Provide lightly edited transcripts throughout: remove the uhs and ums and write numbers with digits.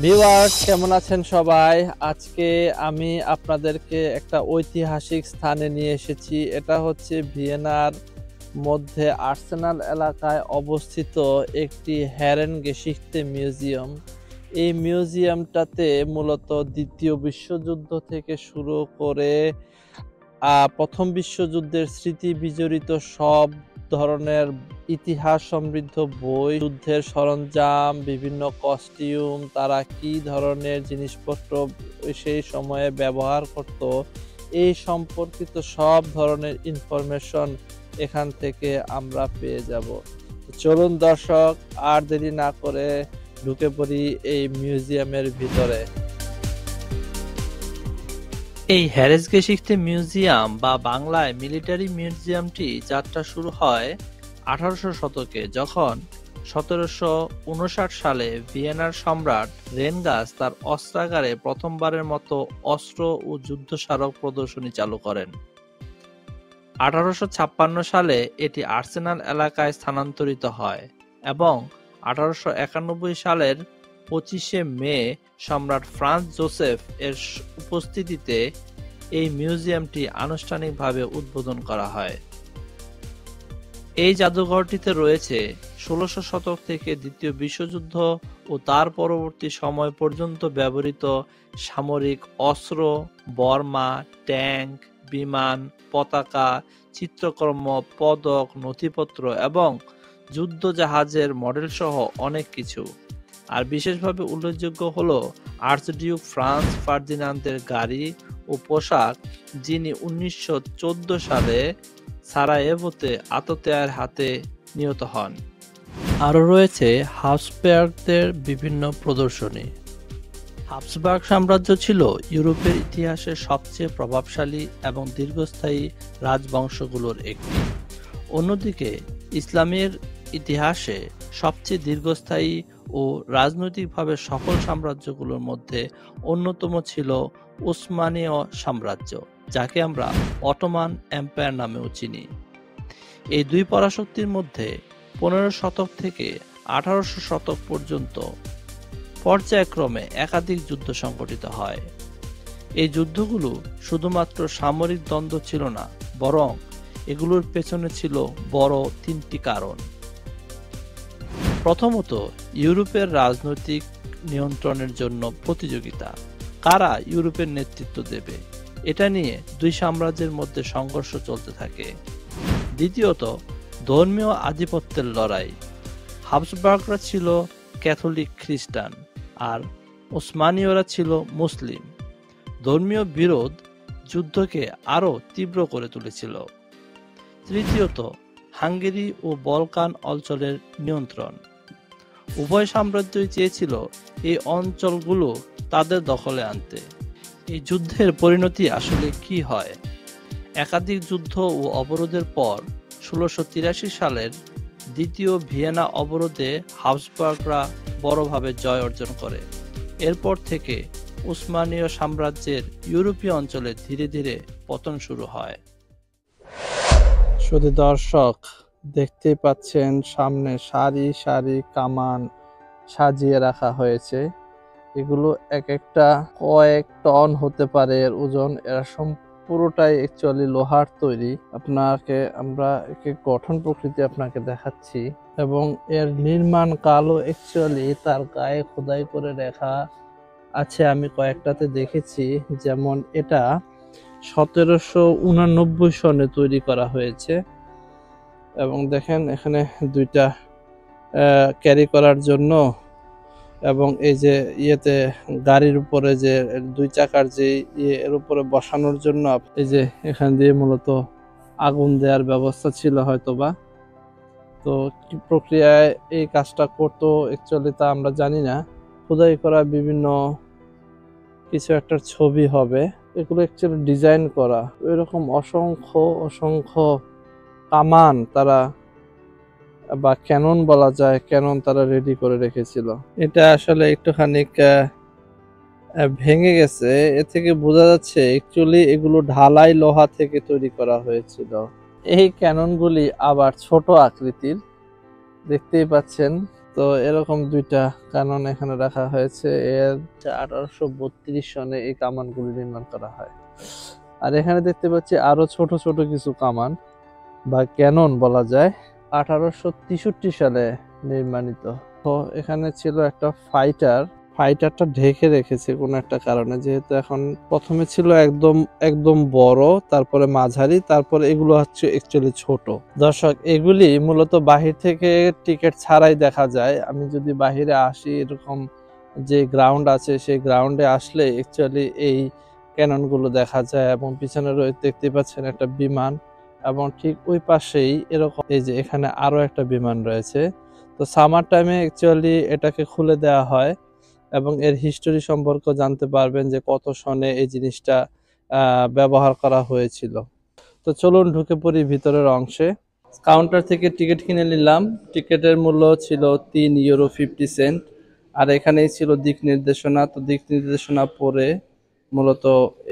Viewers, কেমন আছেন সবাই? আজকে আমি আপনাদেরকে একটা ঐতিহাসিক স্থানে নিয়ে এসেছি। এটা হচ্ছে ভিয়েনার মধ্যে আর্সেনাল এলাকায় অবস্থিত একটি হেরেনগেসিখতে মিউজিয়াম। এই মিউজিয়ামটাতে মূলত দ্বিতীয় বিশ্বযুদ্ধ থেকে শুরু করে প্রথম বিশ্বযুদ্ধের স্মৃতি বিজড়িত সব ধরনের ইতিহাস সমৃদ্ধ বই, যুদ্ধের সরঞ্জাম, বিভিন্ন কস্টিউম, তারা কি ধরনের জিনিসপত্র সেই সময়ে ব্যবহার করত, এই সম্পর্কিত সব ধরনের ইনফরমেশন এখান থেকে আমরা পেয়ে যাব। চলুন দর্শক, আর দেরি না করে ঢুকে পড়ি এই মিউজিয়ামের ভিতরে। এই হেরেনগেসিখতে মিউজিয়াম বা বাংলায় মিলিটারি মিউজিয়ামটি যাত্রা শুরু হয় 1800 শতকে, যখন 1759 সালে ভিয়েনার সম্রাট রেনগাস তার অস্ত্রাগারে প্রথমবারের মতো অস্ত্র ও যুদ্ধ স্মারক প্রদর্শনী চালু করেন। 1856 সালে এটি আর্সেনাল এলাকায় স্থানান্তরিত হয় এবং 1891 সালের 25শে মে সম্রাট ফ্রান্স জোসেফ এর উপস্থিতিতে এই মিউজিয়ামটি আনুষ্ঠানিকভাবে উদ্বোধন করা হয়। এই জাদুঘরটিতে রয়েছে 1600 শতক থেকে দ্বিতীয় বিশ্বযুদ্ধ ও তার পরবর্তী সময় পর্যন্ত ব্যবহৃত সামরিক অস্ত্র, বর্মা, ট্যাঙ্ক, বিমান, পতাকা, চিত্রকর্ম, পদক, নথিপত্র এবং যুদ্ধ জাহাজের মডেল সহ অনেক কিছু। আর বিশেষভাবে উল্লেখযোগ্য হল আর্চডিউক ফ্রান্স ফার্দিনান্দের গাড়ি ও পোশাক, যিনি 1914 সালে সারায়েভোতে আততায়ীর হাতে নিহত হন। আরও রয়েছে হাবসবার্গদের বিভিন্ন প্রদর্শনী। হাবসবার্গ সাম্রাজ্য ছিল ইউরোপের ইতিহাসে সবচেয়ে প্রভাবশালী এবং দীর্ঘস্থায়ী রাজবংশগুলোর একটি। অন্যদিকে ইসলামের ইতিহাসে সবচেয়ে দীর্ঘস্থায়ী ও রাজনৈতিকভাবে সফল সাম্রাজ্যগুলোর মধ্যে অন্যতম ছিল উসমানীয় সাম্রাজ্য, যাকে আমরা অটোমান এম্পায়ার নামেও চিনি। এই দুই পরাশক্তির মধ্যে 15 শতক থেকে 1800 শতক পর্যন্ত পর্যায়ক্রমে একাধিক যুদ্ধ সংঘটিত হয়। এই যুদ্ধগুলো শুধুমাত্র সামরিক দ্বন্দ্ব ছিল না, বরং এগুলোর পেছনে ছিল বড় তিনটি কারণ। প্রথমত, ইউরোপের রাজনৈতিক নিয়ন্ত্রণের জন্য প্রতিযোগিতা। কারা ইউরোপের নেতৃত্ব দেবে, এটা নিয়ে দুই সাম্রাজ্যের মধ্যে সংঘর্ষ চলতে থাকে। দ্বিতীয়ত, ধর্মীয় আধিপত্যের লড়াই। হাবসবার্গরা ছিল ক্যাথলিক খ্রিস্টান আর ওসমানীয়রা ছিল মুসলিম। ধর্মীয় বিরোধ যুদ্ধকে আরও তীব্র করে তুলেছিল। তৃতীয়ত, হাঙ্গেরি ও বলকান অঞ্চলের নিয়ন্ত্রণ। উভয় সাম্রাজ্যই চেয়েছিল এই অঞ্চলগুলো তাদের দখলে আনতে। এই যুদ্ধের পরিণতি আসলে কি হয়? একাধিক যুদ্ধ ও অবরোধের পর 1683 সালের দ্বিতীয় ভিয়েনা অবরোধে হাবসবার্গরা বড়ভাবে জয় অর্জন করে। এরপর থেকে উসমানীয় সাম্রাজ্যের ইউরোপীয় অঞ্চলে ধীরে ধীরে পতন শুরু হয়। শুধু দর্শক, দেখতেই পাচ্ছেন সামনে সারি সারি কামান সাজিয়ে রাখা হয়েছে। এগুলো এক একটা কয়েক টন হতে পারে এর ওজন। এরা পুরোটাই অ্যাকচুয়ালি লোহার তৈরি। আমরা গঠন প্রকৃতি আপনাকে দেখাচ্ছি এবং এর নির্মাণ কালও অ্যাকচুয়ালি তার গায়ে খোদাই করে রেখা আছে। আমি কয়েকটাতে দেখেছি, যেমন এটা 1789 সনে তৈরি করা হয়েছে এবং দেখেন এখানে দুইটা ক্যারি করার জন্য এবং এই যে ইয়েতে গাড়ির উপরে যে দুই চাকার যে এর উপরে বসানোর জন্য এই যে এখান দিয়ে মূলত আগুন দেওয়ার ব্যবস্থা ছিল হয়তোবা। তো কি প্রক্রিয়ায় এই কাজটা করতো অ্যাকচুয়ালি তা আমরা জানি না। খোদাই করা বিভিন্ন কিছু একটা ছবি হবে। এগুলো অ্যাকচুয়ালি ডিজাইন করা। এরকম অসংখ্য কামান তারা বা ক্যানন বলা যায়, ক্যানন তারা রেডি করে রেখেছিল। এটা আসলে একটুখানি ভেঙে গেছে। এ থেকে বোঝা যাচ্ছে অ্যাকচুয়ালি এগুলো ঢালাই লোহা থেকে তৈরি করা হয়েছিল। এই ক্যাননগুলি আবার ছোট আকৃতির, দেখতেই পাচ্ছেন। তো এরকম দুইটা কামান এখানে রাখা হয়েছে। এর 1832 সনে এই কামানগুলি নির্মাণ করা হয়। আর এখানে দেখতে পাচ্ছি আরো ছোট ছোট কিছু কামান বা ক্যানন বলা যায়, 1863 সালে নির্মাণিত। তো এখানে ছিল একটা ফাইটারটা ঢেকে রেখেছে কোনো একটা কারণে, যেহেতু এখন প্রথমে ছিল একদম একদম বড়, তারপরে মাঝারি, তারপরে এগুলো হচ্ছে অ্যাকচুয়ালি ছোট। দর্শক, এগুলি মূলত বাহির থেকে টিকিট ছাড়াই দেখা যায়। আমি যদি বাহিরে আসি, এরকম যে গ্রাউন্ড আছে সেই গ্রাউন্ডে আসলে অ্যাকচুয়ালি এই ক্যাননগুলো দেখা যায়। এবং পিছনে দেখতে পাচ্ছেন একটা বিমান, এবং ঠিক ওই পাশেই এরকম এই যে এখানে আরো একটা বিমান রয়েছে। তো সামার টাইমে অ্যাকচুয়ালি এটাকে খুলে দেওয়া হয় এবং এর হিস্টোরি সম্পর্কে জানতে পারবেন যে কত সনে এই জিনিসটা ব্যবহার করা হয়েছিল। তো চলুন ঢুকে পড়ি ভিতরের অংশে। কাউন্টার থেকে টিকিট কিনে নিলাম। টিকিটের মূল্য ছিল €3.50। আর এখানেই ছিল দিক নির্দেশনা। তো দিক নির্দেশনা পড়ে মূলত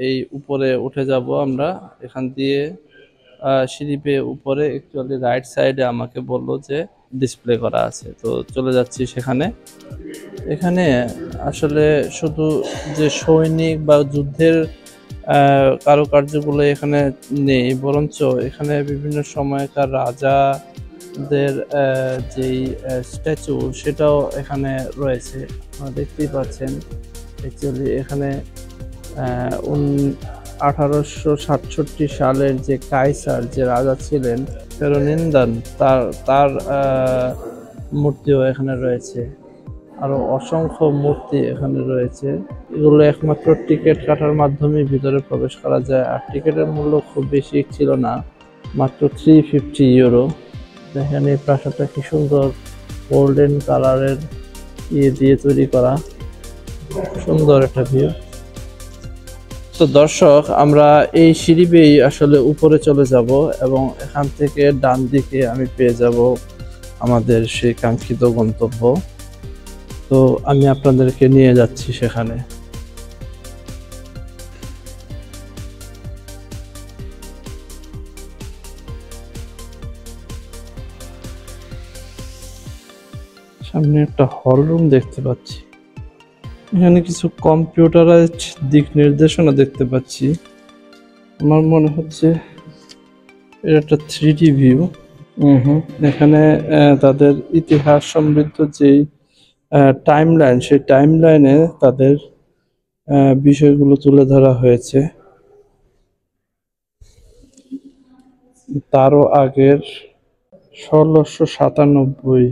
এই উপরে উঠে যাব আমরা। এখান দিয়ে সিঁড়ি বেয়ে উপরে অ্যাকচুয়ালি রাইট সাইডে আমাকে বললো যে ডিসপ্লে করা আছে, তো চলে যাচ্ছি সেখানে। এখানে আসলে শুধু যে সৈনিক বা যুদ্ধের কারুকার্যগুলো এখানে নেই, বরঞ্চ এখানে বিভিন্ন সময়কার রাজাদের যেই স্ট্যাচু সেটাও এখানে রয়েছে। আপনারা দেখতেই পাচ্ছেন অ্যাকচুয়ালি এখানে 1867 সালের যে কাইসার, যে রাজা ছিলেন ফেরোনিন্দান, তার মূর্তিও এখানে রয়েছে। আরো অসংখ্য মূর্তি এখানে রয়েছে। এগুলো একমাত্র টিকিট কাটার মাধ্যমে ভিতরে প্রবেশ করা যায়। আর টিকিটের মূল্য খুব বেশি ছিল না, মাত্র €350। দেখেন এই প্রাসাদটা কি সুন্দর গোল্ডেন কালারের দিয়ে তৈরি করা, সুন্দর একটা ভিউ। তো দর্শক, আমরা এই সিঁড়ি বেয়েই আসলে উপরে চলে যাব এবং এখান থেকে ডান দিকে আমি পেয়ে যাব আমাদের সেই কাঙ্ক্ষিত গন্তব্য। তো আমি আপনাদেরকে নিয়ে যাচ্ছি সেখানে। সামনে একটা হল রুম দেখতে পাচ্ছি। এখানে কিছু কম্পিউটারাইজড দিক নির্দেশনা দেখতে পাচ্ছি। আমার মনে হচ্ছে এটা একটা 3D ভিউ। এখানে তাদের ইতিহাস সমৃদ্ধ যেই টাইমলাইন, সেই টাইমলাইনে তাদের বিষয়গুলো তুলে ধরা হয়েছে। তারও আগের 1697।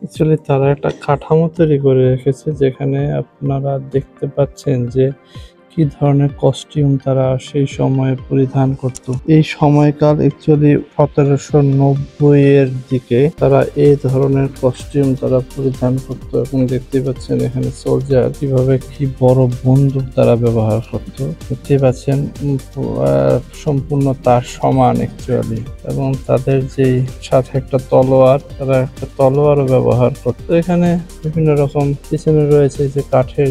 অ্যাকচুয়ালি তারা একটা কাঠামো তৈরি করে রেখেছে, যেখানে আপনারা দেখতে পাচ্ছেন যে কি ধরনের কস্টিউম তারা সেই সময়ে পরিধান করত। এই সময়কাল অ্যাকচুয়ালি 1790 এর দিকে তারা এই ধরনের কস্টিউম তারা পরিধান করত। এবং দেখতে পাচ্ছেন এখানে সোলজার কিভাবে কি বড় বন্দুক তারা ব্যবহার করত। দেখতে পাচ্ছেন সম্পূর্ণ তার সমান অ্যাকচুয়ালি। এবং তাদের যেই সাথে একটা তলোয়ার, তারা একটা তলোয়ারও ব্যবহার করত। এখানে বিভিন্ন রকম পিছনে রয়েছে যে কাঠের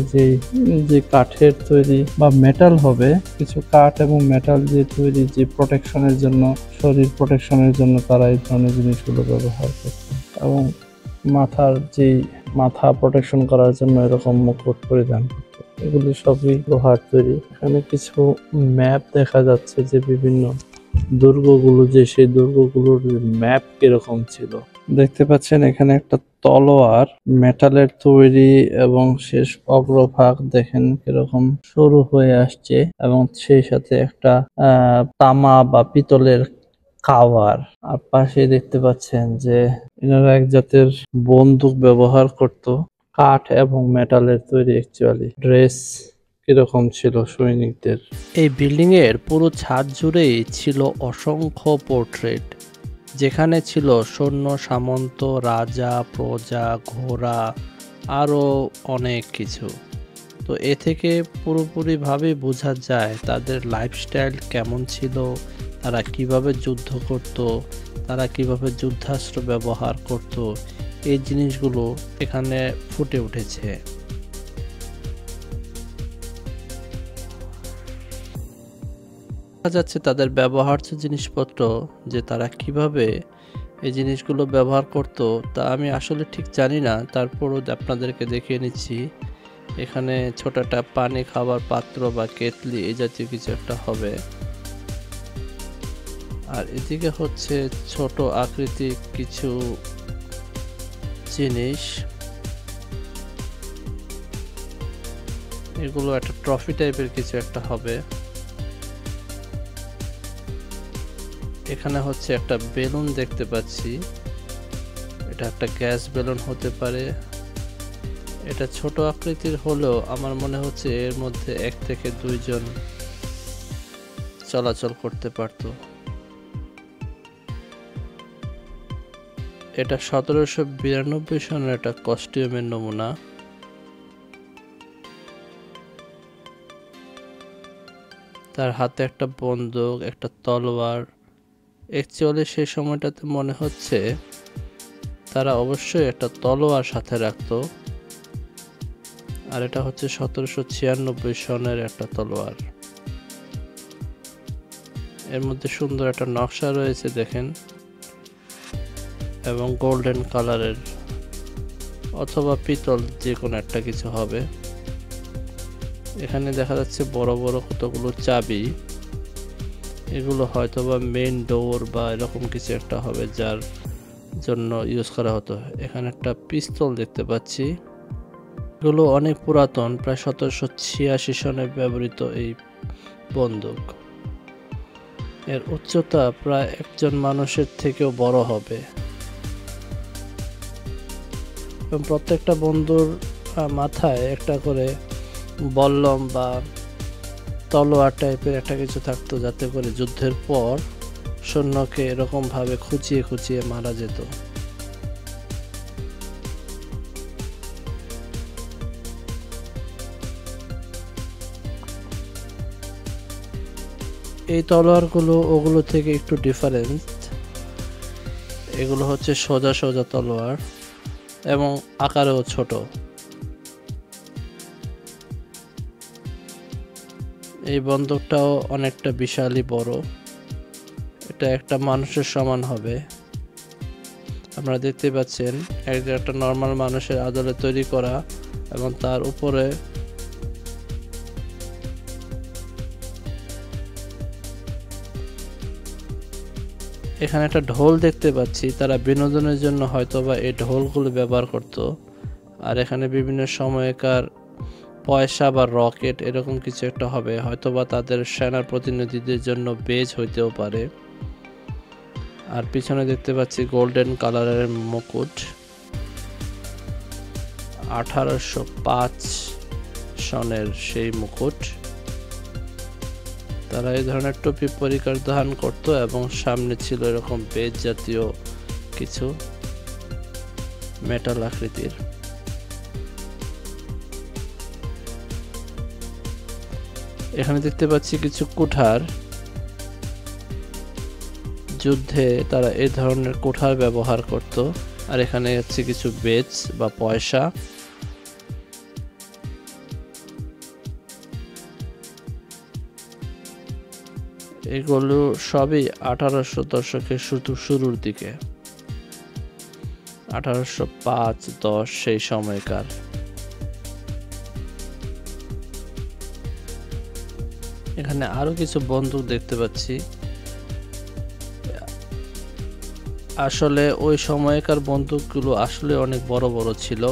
যে কাঠের তৈরি বা মেটাল হবে, কিছু কাঠ এবং মেটাল দিয়ে তৈরি যে প্রোটেকশনের জন্য, শরীর প্রোটেকশনের জন্য তারা এই ধরনের জিনিসগুলো ব্যবহার করত। এবং মাথা প্রোটেকশন করার জন্য এরকম মুকুট পরিধান করত। এগুলি সবই লোহার তৈরি। এখানে কিছু ম্যাপ দেখা যাচ্ছে যে বিভিন্ন দুর্গগুলো, যে সেই দুর্গগুলোর ম্যাপ কিরকম ছিল। দেখতে পাচ্ছেন এখানে একটা তলোয়ার মেটালের তৈরি এবং শেষ অগ্রভাগ দেখেন কিরকম সরু হয়ে আসছে, এবং সেই সাথে একটা তামা বা পিতলের কাভার। আর পাশে দেখতে পাচ্ছেন যে এনারা এক জাতের বন্দুক ব্যবহার করত, কাঠ এবং মেটালের তৈরি অ্যাকচুয়ালি। ড্রেস এরকম ছিল সৈনিকদের। এই বিল্ডিং এর পুরো ছাদ জুড়েই ছিল অসংখ্য পোর্ট্রেট, যেখানে ছিল সৈন্য, সামন্ত, রাজা, প্রজা, ঘোড়া, আরও অনেক কিছু। তো এ থেকে পুরোপুরিভাবে বোঝা যায় তাদের লাইফস্টাইল কেমন ছিল, তারা কিভাবে যুদ্ধ করত, তারা কিভাবে যুদ্ধাস্ত্র ব্যবহার করত, এই জিনিসগুলো এখানে ফুটে উঠেছে। দেখা যাচ্ছে তাদের ব্যবহার্য জিনিসপত্র, যে তারা কিভাবে এই জিনিসগুলো ব্যবহার করত তা আমি আসলে ঠিক জানি না, তারপরও আপনাদেরকে দেখিয়ে নিচ্ছি। এখানে ছোট একটা পানি খাবার পাত্র বা কেতলি এই জাতীয় কিছু একটা হবে। আর এদিকে হচ্ছে ছোট আকৃতির কিছু জিনিস, এগুলো একটা ট্রফি টাইপের কিছু একটা হবে। এখানে হচ্ছে একটা বেলুন দেখতে পাচ্ছি, এটা একটা গ্যাস বেলুন হতে পারে। এটা ছোট আকৃতির হলেও আমার মনে হচ্ছে এর মধ্যে 1 থেকে 2 জন চলাচল করতে পারত। এটা 1792 সনের একটা কস্টিউমের নমুনা। তার হাতে একটা বন্দুক, একটা তলোয়ার। অ্যাকচুয়ালি সেই সময়টাতে মনে হচ্ছে তারা অবশ্যই একটা তলোয়ার সাথে রাখতো। আর এটা হচ্ছে 1796 সনের একটা তলোয়ার। এর মধ্যে সুন্দর একটা নকশা রয়েছে দেখেন, এবং গোল্ডেন কালারের অথবা পিতল, যে কোনো একটা কিছু হবে। এখানে দেখা যাচ্ছে বড় বড় কতগুলো চাবি, এগুলো হয়তোবা মেইন ডোর বা এরকম কিছু একটা হবে, যার জন্য ইউজ করা হতো। এখানে একটা পিস্তল দেখতে পাচ্ছি, এগুলো অনেক পুরাতন, প্রায় 1786 সনে ব্যবহৃত এই বন্দুক। এর উচ্চতা প্রায় একজন মানুষের থেকেও বড় হবে, এবং প্রত্যেকটা বন্দুর মাথায় একটা করে বল্লম বা তলোয়ার টাইপের একটা কিছু থাকতো, যাতে করে যুদ্ধের পর সৈন্যকে এরকম ভাবে খুঁচিয়ে খুঁচিয়ে মারা যেত। এই তলোয়ারগুলো ওগুলো থেকে একটু ডিফারেন্ট, এগুলো হচ্ছে সোজা সোজা তলোয়ার এবং আকারেও ছোট। এই বন্দুকটাও অনেকটা বিশালই বড়, এটা একটা মানুষের সমান হবে। আপনারা দেখতে পাচ্ছেন একটা নর্মাল মানুষের আদলে তৈরি করা, এবং তার উপরে এখানে একটা ঢোল দেখতে পাচ্ছি। তারা বিনোদনের জন্য হয়তোবা এই ঢোলগুলো ব্যবহার করত। আর এখানে বিভিন্ন সময়কার পয়সা বা রকেট এরকম কিছু একটা হবে, হয়তোবা তাদের সেনার প্রতিনিধিদের জন্য বেজ হইতেও পারে। আর পিছনে দেখতে পাচ্ছি গোল্ডেন কালারের মুকুট, 1805 সনের সেই মুকুট। তারা এই ধরনের টুপি পরিধান করত, এবং সামনে ছিল এরকম বেজ জাতীয় কিছু মেটাল আকৃতির। এখানে দেখতে পাচ্ছি কিছু কুঠার, যুদ্ধে তারা এই ধরনের কুঠার ব্যবহার করত। আর এখানে হচ্ছে কিছু বেজ বা পয়সা। এগুলো সবই 1800 দশকের শুরুর দিকে, 1805-10 সেই সময়কার। এখানে আরো কিছু বন্দুক দেখতে পাচ্ছি। আসলে ওই সময়কার বন্দুকগুলো আসলে অনেক বড় বড় ছিল।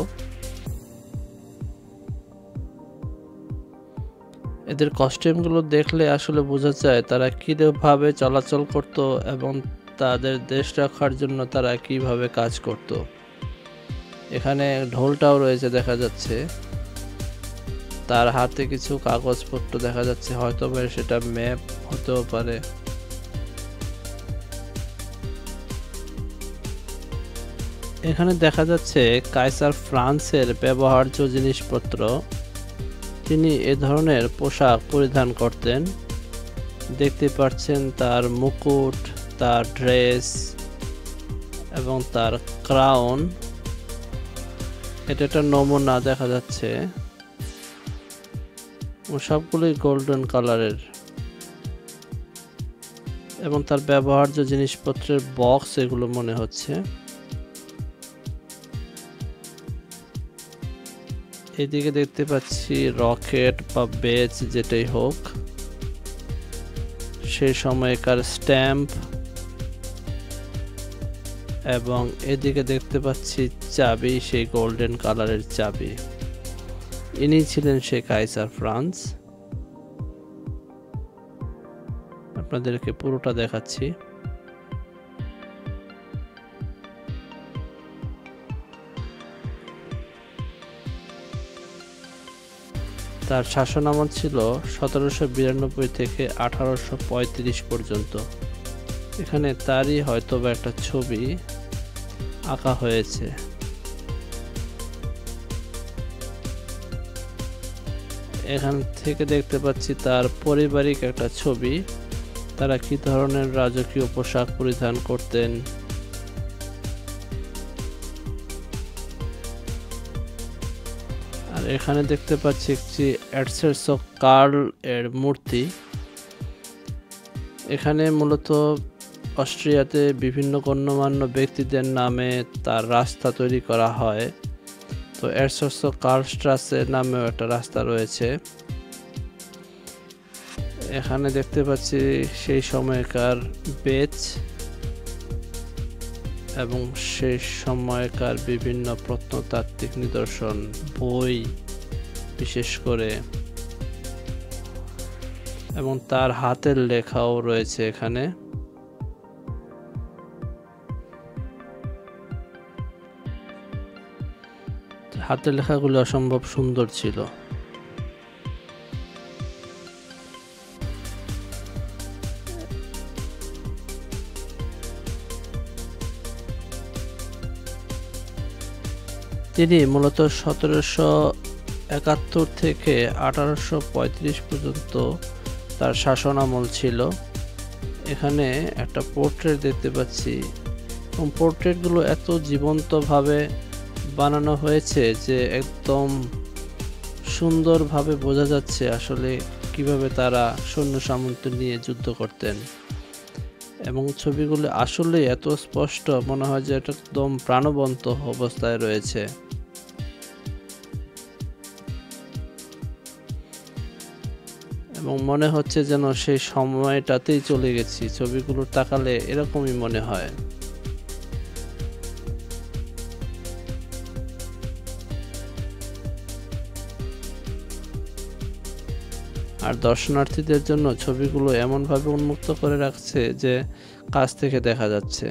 এদের কস্টিউমগুলো দেখলে আসলে বোঝা যায় তারা কিভাবে চলাচল করত, এবং তাদের দেশ রক্ষার জন্য তারা কিভাবে কাজ করত। এখানে ঢোলটাও রয়েছে দেখা যাচ্ছে। তার হাতে কিছু কাগজপত্র দেখা যাচ্ছে, হয়তো বা সেটা ম্যাপ হতেও পারে। এখানে দেখা যাচ্ছে কাইসার ফ্রান্সের ব্যবহার্য জিনিসপত্র। তিনি এ ধরনের পোশাক পরিধান করতেন। দেখতে পাচ্ছেন তার মুকুট, তার ড্রেস এবং তার ক্রাউন। এটা একটা নমুনা দেখা যাচ্ছে, সবগুলোই গোল্ডেন কালারের। এবং তার ব্যবহার্য জিনিসপত্রের বক্স এগুলো মনে হচ্ছে। এদিকে দেখতে পাচ্ছি রকেট বা বেজ যেটাই হোক, সেই সময়কার স্ট্যাম্প। এবং এদিকে দেখতে পাচ্ছি চাবি, সেই গোল্ডেন কালারের চাবি। ইনি ছিলেন সেই কাইসার ফ্রান্স। আপনাদেরকে পুরোটা দেখাচ্ছি। তার শাসনামল ছিল 1792 থেকে 1835 পর্যন্ত। এখানে তারই হয়তো বা একটা ছবি আঁকা হয়েছে। এখান থেকে দেখতে পাচ্ছি তার পারিবারিক একটা ছবি, তারা কি ধরনের রাজকীয় পোশাক পরিধান করতেন। আর এখানে দেখতে পাচ্ছি একটি এডসার্স অফ কার্ল এর মূর্তি। এখানে মূলত অস্ট্রিয়াতে বিভিন্ন গণ্যমান্য ব্যক্তিদের নামে তার রাস্তা তৈরি করা হয়। তো এডসার্স অফ কার্ল স্ট্রাসের নামেও একটা রাস্তা রয়েছে। এখানে দেখতে পাচ্ছি সেই সময়কার বেজ এবং সেই সময়কার বিভিন্ন প্রত্নতাত্ত্বিক নিদর্শন, বই বিশেষ করে, এবং তার হাতের লেখাও রয়েছে এখানে। হাতের লেখাগুলো অসম্ভব সুন্দর ছিল। তিনি মূলত 1771 থেকে 1835 পর্যন্ত তার শাসনামল ছিল। এখানে একটা পোর্ট্রেট দেখতে পাচ্ছি, এবং পোর্ট্রেটগুলো এত জীবন্তভাবে বানানো হয়েছে যে একদম সুন্দরভাবে বোঝা যাচ্ছে আসলে কিভাবে তারা সৈন্য সামন্ত নিয়ে যুদ্ধ করতেন। এবং ছবিগুলো আসলে এত স্পষ্ট, মনে হয় যে এটা একদম প্রাণবন্ত অবস্থায় রয়েছে। এবং মনে হচ্ছে যেন সেই সময়টাতেই চলে গেছি। ছবিগুলো তাকালে এরকমই মনে হয়। আর দর্শনার্থীদের জন্য ছবিগুলো এমনভাবে উন্মুক্ত করে রাখছে যে কাছ থেকে দেখা যাচ্ছে।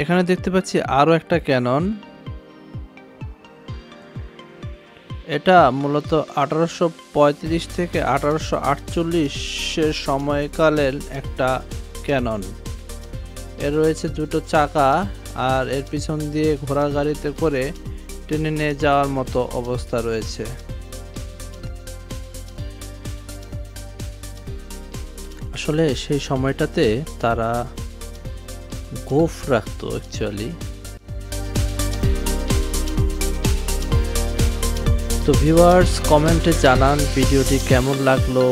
এখানে দেখতে পাচ্ছি আরো একটা ক্যানন। এটা মূলত 1835 থেকে 1848 সময়কালের একটা ক্যানন। এর রয়েছে দুটো চাকা, আর এর পিছন দিয়ে ঘোড়া গাড়িতে করে টেনে নিয়ে যাওয়ার মতো অবস্থা রয়েছে। আসলে সেই সময়টাতে তারা গোঁফ রাখতো অ্যাকচুয়ালি। তো ভিউয়ার্স, কমেন্টে জানান ভিডিওটি কেমন লাগলো।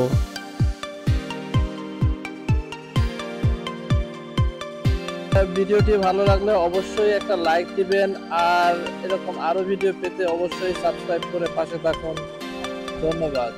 ভিডিওটি ভালো লাগলে অবশ্যই একটা লাইক দিবেন, আর এরকম আরো ভিডিও পেতে অবশ্যই সাবস্ক্রাইব করে পাশে থাকুন। ধন্যবাদ।